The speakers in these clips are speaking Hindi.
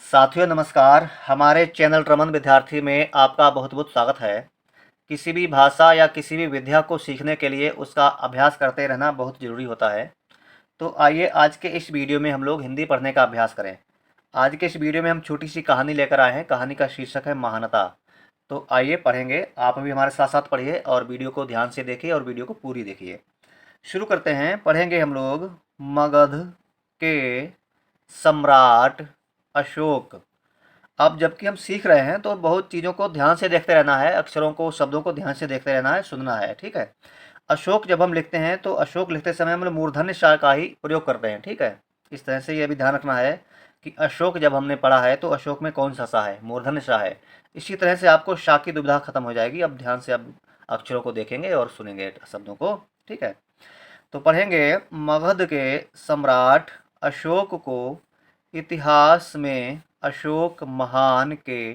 साथियों नमस्कार। हमारे चैनल रमन विद्यार्थी में आपका बहुत बहुत स्वागत है। किसी भी भाषा या किसी भी विद्या को सीखने के लिए उसका अभ्यास करते रहना बहुत ज़रूरी होता है। तो आइए आज के इस वीडियो में हम लोग हिंदी पढ़ने का अभ्यास करें। आज के इस वीडियो में हम छोटी सी कहानी लेकर आए हैं। कहानी का शीर्षक है महानता। तो आइए पढ़ेंगे। आप भी हमारे साथ साथ पढ़िए और वीडियो को ध्यान से देखिए और वीडियो को पूरी देखिए। शुरू करते हैं। पढ़ेंगे हम लोग। मगध के सम्राट अशोक। अब जबकि हम सीख रहे हैं तो बहुत चीज़ों को ध्यान से देखते रहना है, अक्षरों को, शब्दों को ध्यान से देखते रहना है, सुनना है, ठीक है। अशोक जब हम लिखते हैं तो अशोक लिखते समय हम लोग मूर्धन्य श का ही प्रयोग करते हैं, ठीक है। इस तरह से ये भी ध्यान रखना है कि अशोक जब हमने पढ़ा है तो अशोक में कौन सा सा है, मूर्धन्य सा है। इसी तरह से आपको शा की दुविधा खत्म हो जाएगी। अब ध्यान से अब अक्षरों को देखेंगे और सुनेंगे शब्दों को, ठीक है। तो पढ़ेंगे। मगध के सम्राट अशोक को इतिहास में अशोक महान के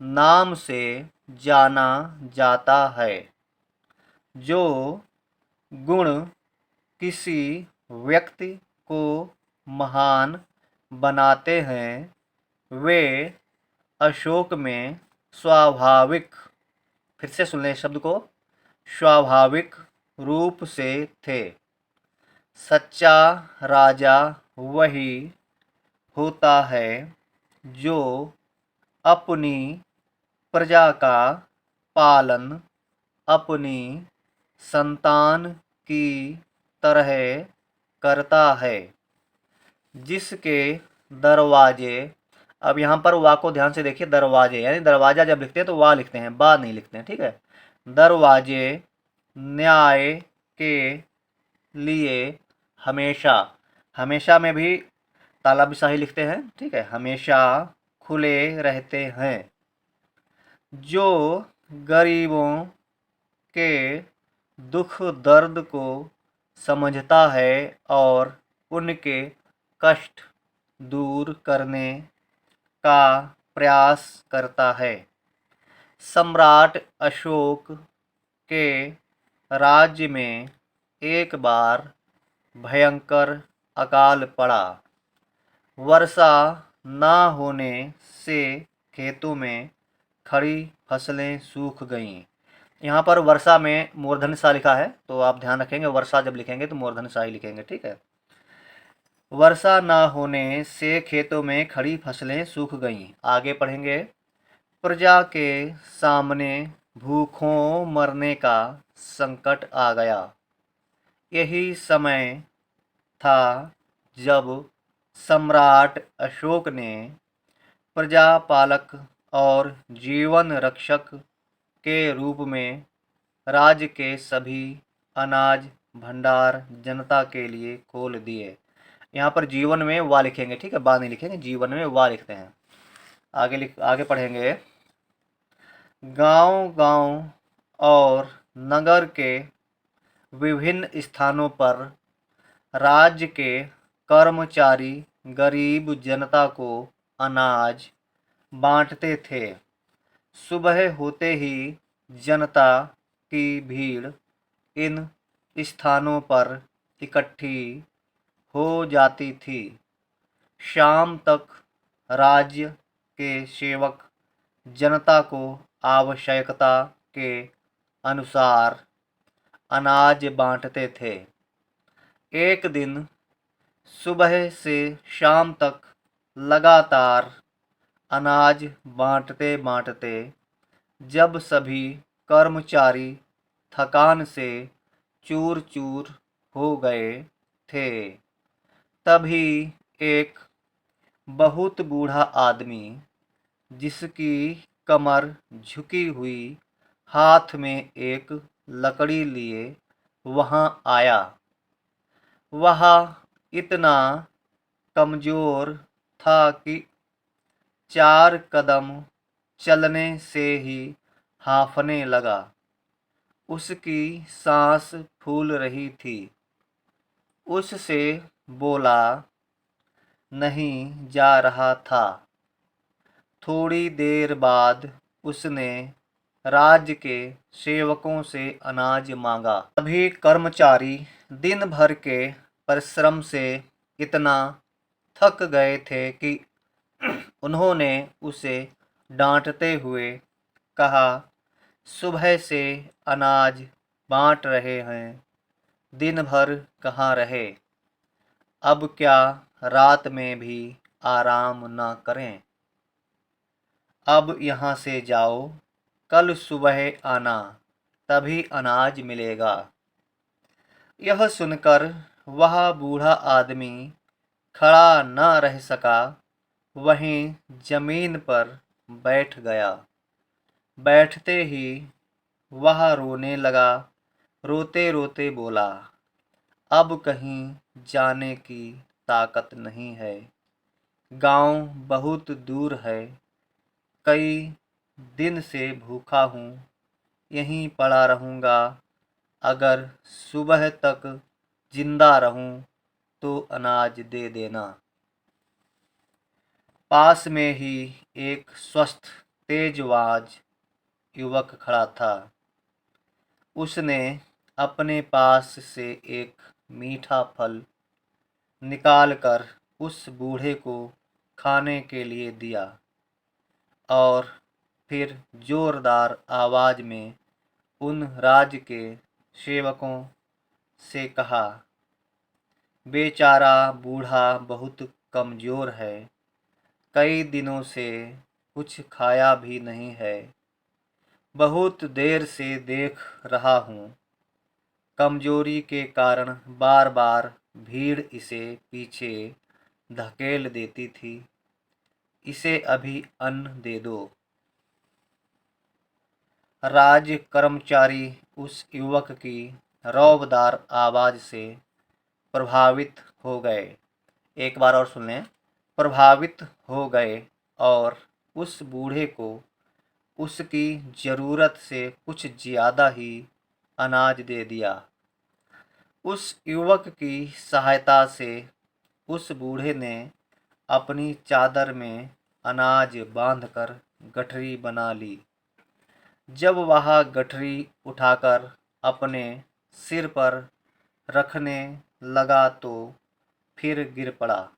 नाम से जाना जाता है। जो गुण किसी व्यक्ति को महान बनाते हैं वे अशोक में स्वाभाविक, फिर से सुन लें शब्द को, स्वाभाविक रूप से थे। सच्चा राजा वही होता है जो अपनी प्रजा का पालन अपनी संतान की तरह करता है। जिसके दरवाजे, अब यहाँ पर वा को ध्यान से देखिए, दरवाजे यानी दरवाजा जब लिखते हैं तो वा लिखते हैं, बा नहीं लिखते हैं, ठीक है। दरवाजे न्याय के लिए हमेशा, हमेशा में भी तालाबी शाही लिखते हैं, ठीक है, हमेशा खुले रहते हैं। जो गरीबों के दुख दर्द को समझता है और उनके कष्ट दूर करने का प्रयास करता है। सम्राट अशोक के राज्य में एक बार भयंकर अकाल पड़ा। वर्षा न होने से खेतों में खड़ी फसलें सूख गईं। यहाँ पर वर्षा में मूर्धन्य सा लिखा है तो आप ध्यान रखेंगे, वर्षा जब लिखेंगे तो मूर्धन्य सा ही लिखेंगे, ठीक है। वर्षा न होने से खेतों में खड़ी फसलें सूख गईं। आगे पढ़ेंगे। प्रजा के सामने भूखों मरने का संकट आ गया। यही समय था जब सम्राट अशोक ने प्रजापालक और जीवन रक्षक के रूप में राज्य के सभी अनाज भंडार जनता के लिए खोल दिए। यहाँ पर जीवन में वा लिखेंगे, ठीक है, बा नहीं लिखेंगे, जीवन में वा लिखते हैं। आगे पढ़ेंगे। गांव-गांव और नगर के विभिन्न स्थानों पर राज्य के कर्मचारी गरीब जनता को अनाज बांटते थे। सुबह होते ही जनता की भीड़ इन स्थानों पर इकट्ठी हो जाती थी। शाम तक राज्य के सेवक जनता को आवश्यकता के अनुसार अनाज बांटते थे। एक दिन सुबह से शाम तक लगातार अनाज बांटते बांटते जब सभी कर्मचारी थकान से चूर चूर हो गए थे, तभी एक बहुत बूढ़ा आदमी जिसकी कमर झुकी हुई, हाथ में एक लकड़ी लिए वहाँ आया। वह इतना कमज़ोर था कि 4 कदम चलने से ही हाँफने लगा। उसकी सांस फूल रही थी। उससे बोला नहीं जा रहा था। थोड़ी देर बाद उसने राज्य के सेवकों से अनाज मांगा। सभी कर्मचारी दिन भर के परिश्रम से इतना थक गए थे कि उन्होंने उसे डांटते हुए कहा, सुबह से अनाज बांट रहे हैं, दिन भर कहाँ रहे? अब क्या रात में भी आराम न करें? अब यहाँ से जाओ, कल सुबह आना, तभी अनाज मिलेगा। यह सुनकर वह बूढ़ा आदमी खड़ा न रह सका, वहीं जमीन पर बैठ गया। बैठते ही वह रोने लगा। रोते रोते बोला, अब कहीं जाने की ताकत नहीं है। गांव बहुत दूर है। कई दिन से भूखा हूँ, यहीं पड़ा रहूँगा। अगर सुबह तक जिंदा रहूँ तो अनाज दे देना। पास में ही एक स्वस्थ तेजवाज युवक खड़ा था। उसने अपने पास से एक मीठा फल निकालकर उस बूढ़े को खाने के लिए दिया और फिर जोरदार आवाज में उन राज्य के सेवकों से कहा, बेचारा बूढ़ा बहुत कमजोर है, कई दिनों से कुछ खाया भी नहीं है। बहुत देर से देख रहा हूँ, कमजोरी के कारण बार बार भीड़ इसे पीछे धकेल देती थी। इसे अभी अन्न दे दो। राज कर्मचारी उस युवक की रौबदार आवाज से प्रभावित हो गए। एक बार और सुन लें। प्रभावित हो गए और उस बूढ़े को उसकी ज़रूरत से कुछ ज़्यादा ही अनाज दे दिया। उस युवक की सहायता से उस बूढ़े ने अपनी चादर में अनाज बांधकर गठरी बना ली। जब वह गठरी उठाकर अपने सिर पर रखने लगा तो फिर गिर पड़ा।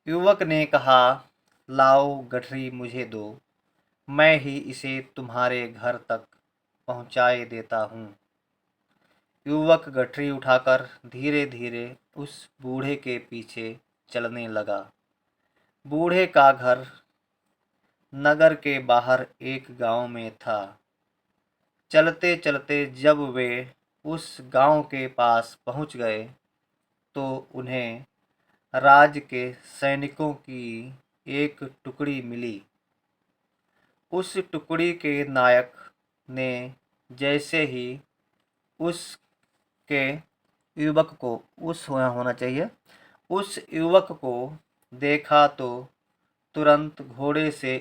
युवक ने कहा, लाओ गठरी मुझे दो, मैं ही इसे तुम्हारे घर तक पहुंचाए देता हूँ। युवक गठरी उठाकर धीरे धीरे उस बूढ़े के पीछे चलने लगा। बूढ़े का घर नगर के बाहर एक गांव में था। चलते चलते जब वे उस गांव के पास पहुंच गए तो उन्हें राज्य के सैनिकों की एक टुकड़ी मिली। उस टुकड़ी के नायक ने जैसे ही उसके युवक को होना चाहिए उस युवक को देखा तो तुरंत घोड़े से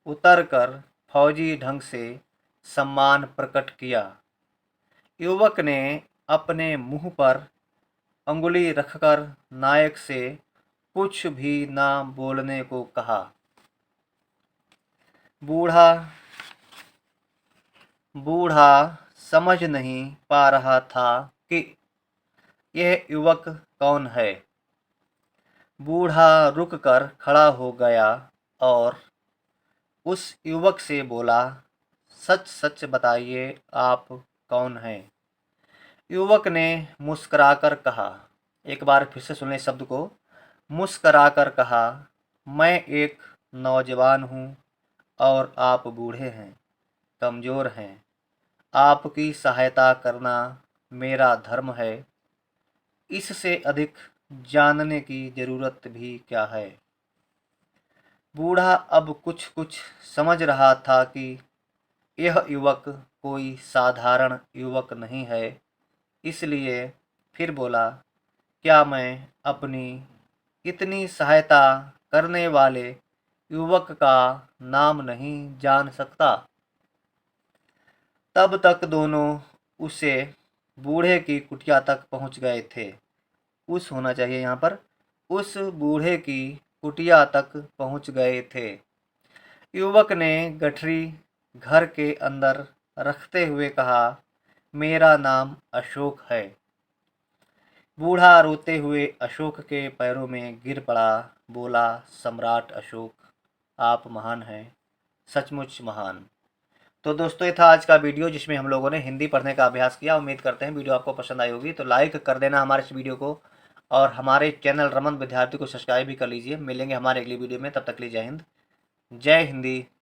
उतरकर फौजी ढंग से सम्मान प्रकट किया। युवक ने अपने मुंह पर अंगुली रखकर नायक से कुछ भी ना बोलने को कहा। बूढ़ा समझ नहीं पा रहा था कि यह युवक कौन है। बूढ़ा रुककर खड़ा हो गया और उस युवक से बोला, सच सच बताइए आप कौन हैं? युवक ने मुस्कुराकर कहा। एक बार फिर से सुने शब्द को। मुस्कुराकर कहा, मैं एक नौजवान हूँ और आप बूढ़े हैं, कमज़ोर हैं। आपकी सहायता करना मेरा धर्म है। इससे अधिक जानने की ज़रूरत भी क्या है? बूढ़ा अब कुछ कुछ समझ रहा था कि यह युवक कोई साधारण युवक नहीं है। इसलिए फिर बोला, क्या मैं अपनी इतनी सहायता करने वाले युवक का नाम नहीं जान सकता? तब तक दोनों उसे बूढ़े की कुटिया तक पहुंच गए थे। उस होना चाहिए यहाँ पर। उस बूढ़े की कुटिया तक पहुंच गए थे। युवक ने गठरी घर के अंदर रखते हुए कहा, मेरा नाम अशोक है। बूढ़ा रोते हुए अशोक के पैरों में गिर पड़ा। बोला, सम्राट अशोक, आप महान हैं, सचमुच महान। तो दोस्तों, ये था आज का वीडियो जिसमें हम लोगों ने हिंदी पढ़ने का अभ्यास किया। उम्मीद करते हैं वीडियो आपको पसंद आई होगी। तो लाइक कर देना हमारे इस वीडियो को, और हमारे चैनल रमन विद्यार्थी को सब्सक्राइब भी कर लीजिए। मिलेंगे हमारे अगली वीडियो में, तब तक के लिए जय हिंद, जय हिंदी।